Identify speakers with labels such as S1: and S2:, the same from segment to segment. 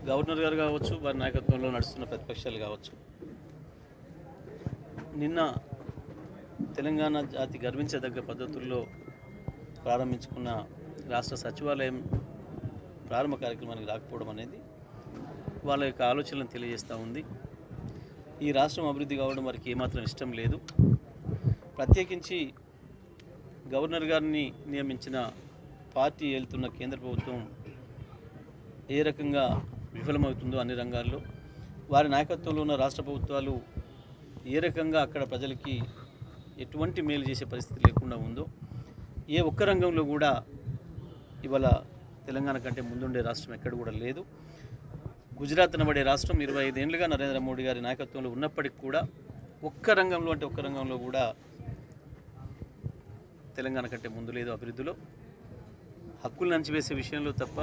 S1: Governor గారు కావచ్చు, వారి నాయకత్వంలో నడుస్తున్న ప్రతిపక్షాలు కావచ్చు, నిన్న తెలంగాణ జాతి గర్వించదగ్గ పద్ధతుల్లో ప్రారంభించుకున్న రాష్ట్ర సచివాలయం ప్రారంభ కార్యక్రమానికి రాకపోవడం అనేది వాళ్ళ యొక్క ఆలోచనలను తెలియజేస్తూ ఉంది. ఈ రాష్ట్రం అభివృద్ధి కావడం వారికి ఏమాత్రం ఇష్టం లేదు. ప్రత్యేకించి గవర్నర్ గారిని నియమించిన పార్టీ వెళ్తున్న కేంద్ర ప్రభుత్వం ఏ రకంగా విఫలమవుతుందో అన్ని రంగాల్లో, వారి నాయకత్వంలో ఉన్న రాష్ట్ర ప్రభుత్వాలు ఏ రకంగా అక్కడ ప్రజలకి ఎటువంటి మేలు చేసే పరిస్థితి లేకుండా ఉందో, ఏ ఒక్క రంగంలో కూడా ఇవాళ తెలంగాణ కంటే ముందుండే రాష్ట్రం ఎక్కడ కూడా లేదు. గుజరాత్ అనబడే రాష్ట్రం 25 ఏళ్ళుగా నరేంద్ర మోడీ గారి నాయకత్వంలో ఉన్నప్పటికీ కూడా ఒక్క రంగంలో కూడా తెలంగాణ కంటే ముందు లేదు అభివృద్ధిలో. హక్కులను అణచివేసే విషయంలో తప్ప,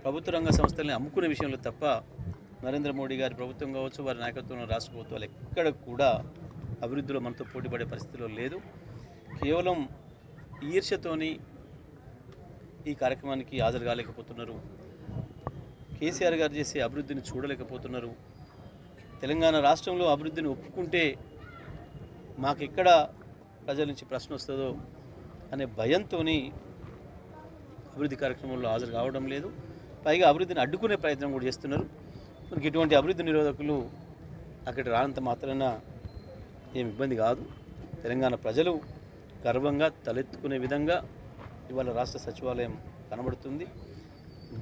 S1: ప్రభుత్వ రంగ సంస్థల్ని అమ్ముకునే విషయంలో తప్ప నరేంద్ర మోడీ గారి ప్రభుత్వం కావచ్చు, వారి నాయకత్వంలో రాష్ట్ర ప్రభుత్వాలు ఎక్కడ కూడా అభివృద్ధిలో మనతో పోటీపడే పరిస్థితిలో లేదు. కేవలం ఈర్ష్యతోని ఈ కార్యక్రమానికి హాజరు కాలేకపోతున్నారు. కేసీఆర్ గారు చేసే అభివృద్ధిని చూడలేకపోతున్నారు. తెలంగాణ రాష్ట్రంలో అభివృద్ధిని ఒప్పుకుంటే మాకెక్కడ ప్రజల నుంచి ప్రశ్న వస్తుందో అనే భయంతో అభివృద్ధి కార్యక్రమంలో హాజరు కావడం లేదు. పైగా అభివృద్ధిని అడ్డుకునే ప్రయత్నం కూడా చేస్తున్నారు. మనకి ఇటువంటి అభివృద్ధి నిరోధకులు అక్కడ రానంత మాత్రాన ఏం ఇబ్బంది కాదు. తెలంగాణ ప్రజలు గర్వంగా తలెత్తుకునే విధంగా ఇవాళ రాష్ట్ర సచివాలయం కనబడుతుంది.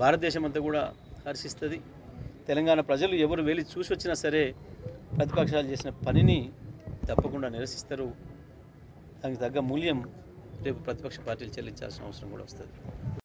S1: భారతదేశం అంతా కూడా హర్షిస్తుంది. తెలంగాణ ప్రజలు ఎవరు వెళ్ళి చూసి వచ్చినా సరే ప్రతిపక్షాలు చేసిన పనిని తప్పకుండా నిరసిస్తారు. దానికి తగ్గ మూల్యం రేపు ప్రతిపక్ష పార్టీలు చెల్లించాల్సిన అవసరం కూడా వస్తుంది.